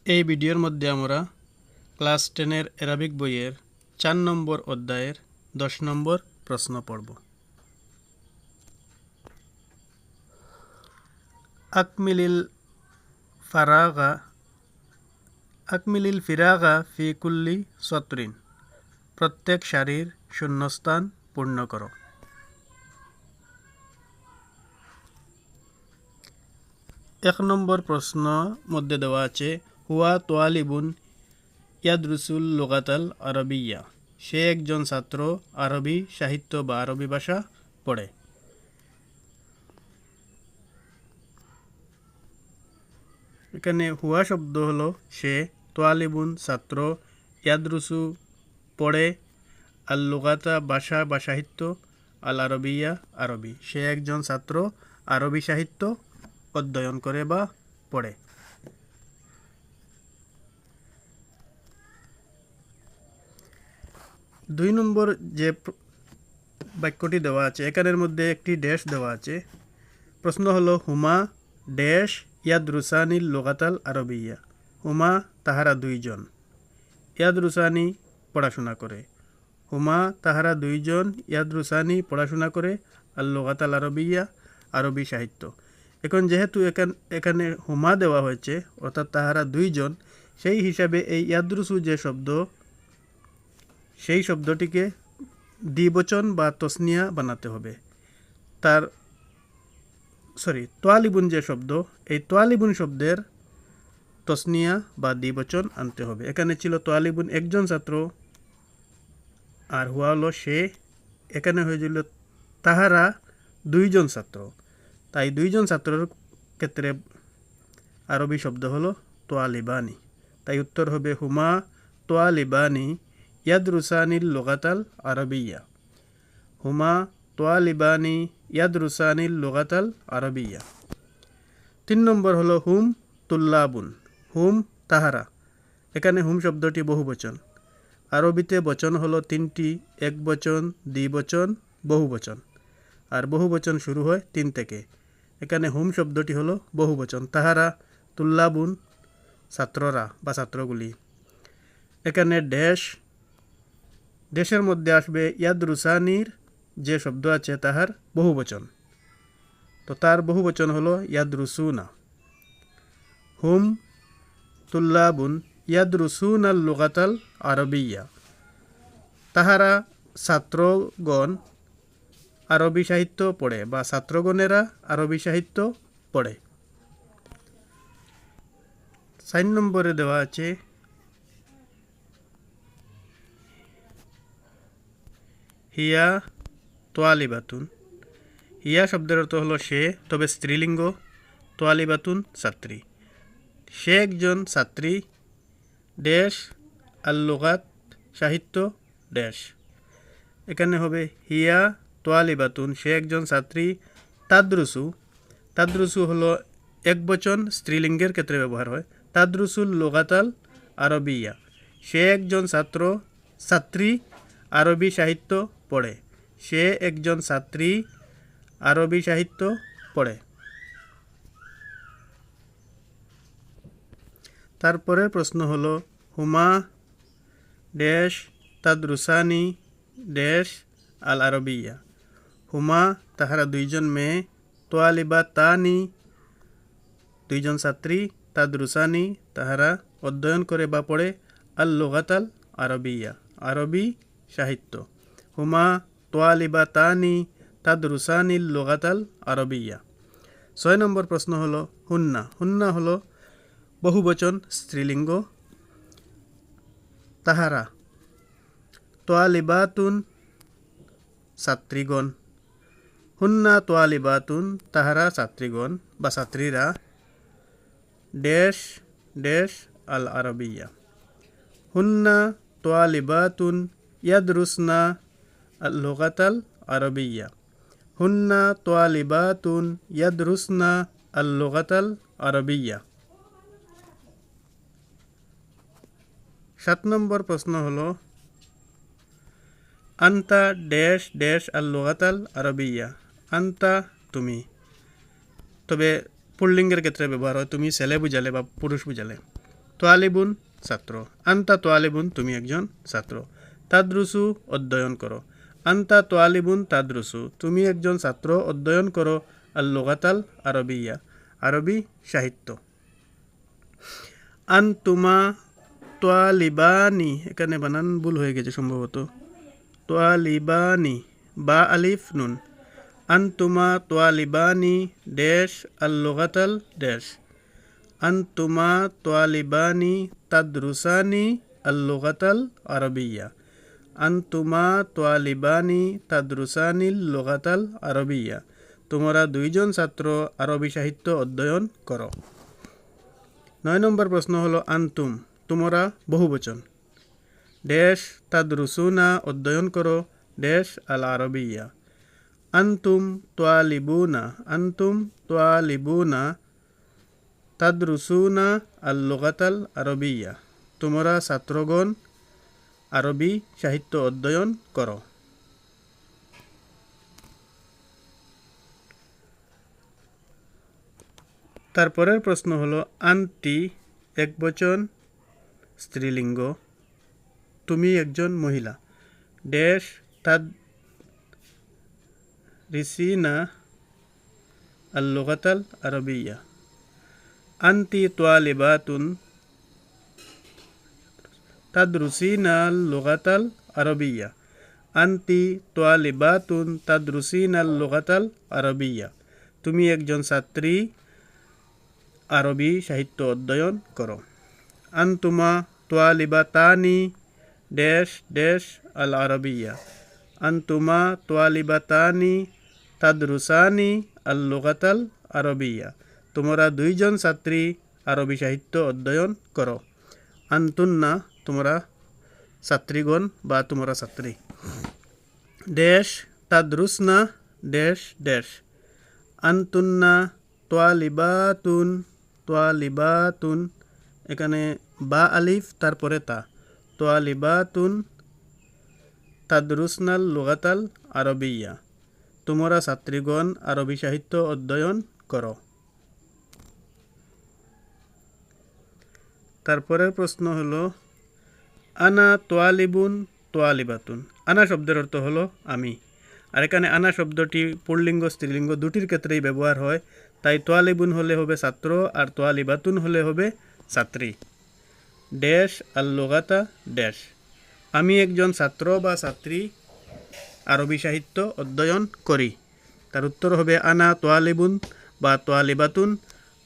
এই ভিডিওর মধ্যে আমরা ক্লাস 10 অ্যারাবিক বইয়ের 4 নম্বর অধ্যায়ের 10 নম্বর প্রশ্ন পড়ব। আকমিলিল ফারাগা আকমিলিল ফিরাগা ফি কুল্লি সতরিন। প্রত্যেক সারির শূন্যস্থান পূর্ণ করো। এক নম্বর প্রশ্ন মধ্যে দেওয়া আছে হুয়া তোয়ালিবুন ইয়াদরুসুল লুগাতাল আরবিয়া। সে একজন ছাত্র আরবি সাহিত্য বা আরবি ভাষা পড়ে। এখানে হুয়া শব্দ হলো সে, তোয়ালিবুন ছাত্র, ইয়াদরুসু পড়ে, আল লুগাতা ভাষা বা সাহিত্য, আল আরবিয়া আরবি। সে একজন ছাত্র আরবি সাহিত্য অধ্যয়ন করে বা পড়ে। দুই নম্বর যে বাক্যটি দেওয়া আছে এখানের মধ্যে একটি ড্যাশ দেওয়া আছে। প্রশ্ন হলো হুমা ড্যাশ ইয়াদরুসানিল লুগাতাল আরবিয়া। হুমা তাহারা দুইজন, ইয়াদরুসানি পড়াশোনা করে। হুমা তাহারা দুইজন ইয়াদরুসানি পড়াশোনা করে আল লুগাতাল আরবিয়া আরবি সাহিত্য। এখন যেহেতু এখানে হুমা দেওয়া হয়েছে অর্থাৎ তাহারা দুইজন, সেই হিসাবে এই ইয়াদরুসু যে শব্দ সেই শব্দটিকে দ্বিবচন বা তসনিয়া বানাতে হবে। তোয়ালিবুন যে শব্দ, এই তোয়ালিবুন শব্দের তসনিয়া বা দ্বিবচন আনতে হবে। এখানে ছিল তোয়ালিবুন একজন ছাত্র আর হুয়া হলো সে। এখানে হয়েছিল তাহারা দুইজন ছাত্র, তাই দুইজন ছাত্রের ক্ষেত্রে আরবি শব্দ হলো তোয়ালিবানি। তাই উত্তর হবে হুমা তোয়ালিবানি ইয়াদরুসানিল লুগাতাল আরবিয়া। হুমা তোয়ালিবানি ইয়াদরুসানিল লুগাতাল আরবিয়া। 3 নম্বর হলো হুম তুল্লাবুন। হুম তাহারা। এখানে হুম শব্দটি বহুবচন। আরবিতে বচন হলো 3টি, একবচন, দ্বিবচন, বহুবচন। আর বহুবচন শুরু হয় 3 থেকে। এখানে হুম শব্দটি হলো বহুবচন। তাহারা, তুল্লাবুন ছাত্ররা বা ছাত্রগুলি। এখানে দেশের মধ্যে আসবে ইয়াদরুসানির যে শব্দ আছে তাহার বহুবচন, তো তার বহুবচন হলো ইয়াদরুসুনা। হুম তুল্লাবুন ইয়াদরুসুন আল লুগাতাল আরবিয়া। তাহারা ছাত্রগণ আরবি সাহিত্য পড়ে বা ছাত্রগণেরা আরবি সাহিত্য পড়ে। 4 নম্বরে দেওয়া আছে হিয়া তোয়ালিবাতুন। হিয়া শব্দের অর্থ হলো সে, তবে স্ত্রীলিঙ্গ। তোয়ালিবাতুন ছাত্রী। সে একজন ছাত্রী ড্যাশ আল লুগাত সাহিত্য ড্যাশ। এখানে হবে হিয়া তোয়ালিবাতুন সে একজন ছাত্রী। তাদরুসু হলো একবচন, স্ত্রীলিঙ্গের ক্ষেত্রে ব্যবহার হয়। তাদরুসুল লুগাতাল আরবিয়া। সে একজন ছাত্রী আরবি সাহিত্য পড়ে। সে একজন ছাত্রী আরবি সাহিত্য পড়ে। তারপরে প্রশ্ন হলো হুমা ড্যাশ তাদরুসানি ড্যাশ আল আরবিয়া। হুমা তাহারা দুইজন মেয়ে, তোয়ালিবা তানি দুইজন ছাত্রী, তাদরুসানি তাহারা অধ্যয়ন করে বা পড়ে আল লুগাতাল আরবিয়া আরবি সাহিত্য। হুমা তোয়ালিবা তানি তাদরুসানিল লুগাতাল আরবিয়া। 6 নম্বর প্রশ্ন হলো হুন্না। হুন্না হলো বহুবচন, স্ত্রীলিঙ্গ। তাহারা তোয়ালিবাতুন ছাত্রীগণ। হুন্না তোয়ালিবাতুন তাহারা ছাত্রীগণ বা ছাত্রীরা ড্যাশ ড্যাশ আল আরবিয়া। হুন্না তোয়ালিবাতুন ইয়াদরুসনা আল লুগাতাল আরবিয়া। হুন্না তোয়ালিবাতুন ইয়াদরুসনা আল লুগাতাল আরবিয়া। 7 নম্বর প্রশ্ন হলো আন্তা ড্যাশ ড্যাশ আল লুগাতাল আরবিয়া। আন্তা তুমি, তবে পুল্লিঙ্গের ক্ষেত্রে ব্যবহার হয়। তুমি ছেলে বুঝালে বা পুরুষ বুঝালে। তোয়ালিবুন ছাত্র, আন্তা তোয়ালিবুন তুমি একজন ছাত্র, তাদরুসু অধ্যয়ন করো, আন্তা তোয়ালিবুন তাদরুসু তুমি একজন ছাত্র অধ্যয়ন করো আল লুগাতাল আরবিয়া আরবি সাহিত্য। আনতুমা তোয়ালিবানি, এখানে বানান ভুল হয়ে গেছে সম্ভবত, তোয়ালিবানি বা আলিফ নুন, আনতুমা তোয়ালিবানি ড্যাশ আল লুগাতাল ড্যাশ, আনতুমা তোয়ালিবানি তাদরুসানি আল লুগাতাল আরবিয়া, আনতুমা তোয়ালিবানি তাদরুসানিল লুগাতাল আরবিয়া তোমরা দুইজন ছাত্র আরবি সাহিত্য অধ্যয়ন করো। 9 নম্বর প্রশ্ন হলো আনতুম তোমরা বহুবচন, ড্যাশ তাদরুসুনা অধ্যয়ন করো ড্যাশ আল আরবিয়া, আনতুম তোয়ালিবুনা, আনতুম তোয়ালিবুনা তাদরুসুনা আল লুগাতাল আরবিয়া তোমরা ছাত্রগণ আরবি সাহিত্য অধ্যয়ন করো। তারপরের প্রশ্ন হলো আন্টি একবচন স্ত্রীলিঙ্গ, তুমি একজন মহিলা, ড্যাশ তাদ রিসিনা আল লুগাতাল আরবিয়া, আন্তি তোয়ালিবাতুন তাদরুসিনা আল লুগাতাল আরবিয়া, আন্তি তোয়ালিবাতুন তাদরুসিনা আল লুগাতাল আরবিয়া তুমি একজন ছাত্রী আরবি সাহিত্য অধ্যয়ন করো। আনতুমা তোয়ালিবাতানি ড্যাশ ড্যাশ আল আরবিয়া, আনতুমা তোয়ালিবাতানি তাদরুসানি আল লুগাতাল আরবিয়া তোমরা দুইজন ছাত্রী আরবি সাহিত্য অধ্যয়ন করো। আনতুন্না তোমরা ছাত্রীগণ বা তোমরা ছাত্রী, ড্যাশ তাদরুসনা ড্যাশ ড্যাশ, আনতুন্না তোয়ালিবাতুন তোয়ালিবাতুন এখানে বা আলিফ তারপরে তা, তোয়ালিবাতুন তাদরুসনাল লুগাতাল আরবিয়া তোমরা ছাত্রীগণ আরবি সাহিত্য অধ্যয়ন করো। তারপরের প্রশ্ন হলো আনা তোয়ালিবুন তোয়ালিবাতুন, আনা শব্দের অর্থ হলো আমি, আর এখানে আনা শব্দটি পুল্লিঙ্গ স্ত্রীলিঙ্গ দুটির ক্ষেত্রেই ব্যবহার হয়, তাই তোয়ালিবুন হলে হবে ছাত্র আর তোয়ালিবাতুন হলে হবে ছাত্রী। ড্যাশ আল লুগাতা ড্যাশ, আমি একজন ছাত্র বা ছাত্রী আরবি সাহিত্য অধ্যয়ন করি। তার উত্তর হবে আনা তোয়ালিবুন বা তোয়ালিবাতুন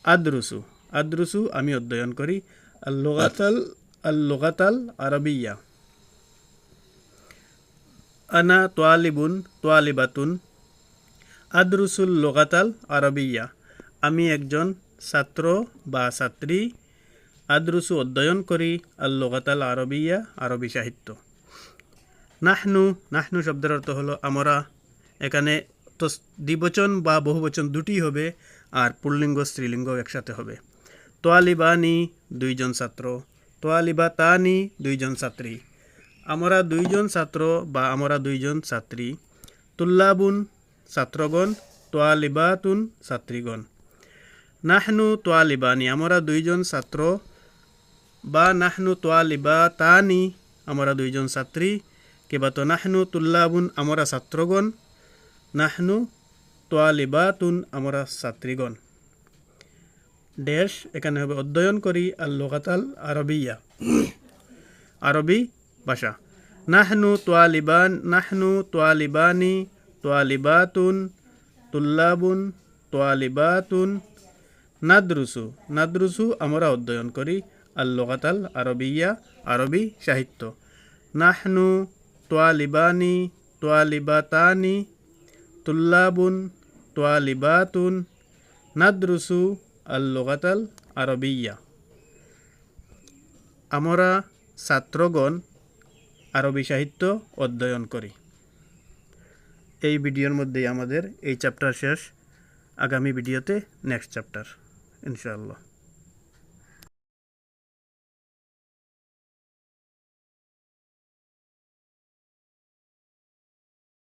আদরুসু, আদরুসু আমি অধ্যয়ন করি, আল লুগাতাল আরবিয়া। আনা তোয়ালিবুন তোয়ালিবাতুন আদরুসুল লুগাতাল আরবিয়া আমি একজন ছাত্র বা ছাত্রী আদরুসু অধ্যয়ন করি আল লুগাতাল আরবিয়া আরবি সাহিত্য। নাহনু, নাহনু শব্দের অর্থ হলো আমরা, এখানে তো দ্বিবচন বা বহুবচন দুটি হবে আর পুল্লিঙ্গ স্ত্রীলিঙ্গ একসাথে হবে। তোয়ালিবানি দুইজন ছাত্র, তোয়ালিবাতানি দুইজন ছাত্রী, আমরা দুইজন ছাত্র বা আমরা দুইজন ছাত্রী। তুল্লাবুন ছাত্রগণ, তোয়ালিবাতুন ছাত্রীগণ। নাহনু তোয়ালিবানি আমরা দুইজন ছাত্র বা নাহনু তোয়ালিবাতানি আমরা দুইজন ছাত্রী, কিবা তো নাহনু তুল্লাবুন আমরা ছাত্রগণ, নাহনু তোয়ালিবাতুন আমরা ছাত্রীগণ। ড্যাশ এখানে হবে অধ্যয়ন করি আল লুগাতাল আরবিয়া আরবি ভাষা। নাহনু তোয়ালিবান, নাহনু তোয়ালিবানি তোয়ালিবাতুন তুল্লাবুন তোয়ালিবাতুন। নাদরুসু, নাদরুসু আমরা অধ্যয়ন করি আল লুগাতাল আরবিয়া আরবি সাহিত্য। নাহনু তোয়ালিবানি তোয়ালিবাতানি তুল্লাবুন তোয়ালিবাতুন নাদরুসু আল লুগাতাল আরবিয়া আমরা ছাত্রগণ আরবি সাহিত্য অধ্যয়ন করি। এই ভিডিওর মধ্যেই আমাদের এই চ্যাপ্টার শেষ, আগামী ভিডিওতে নেক্সট চ্যাপ্টার ইনশাআল্লাহ।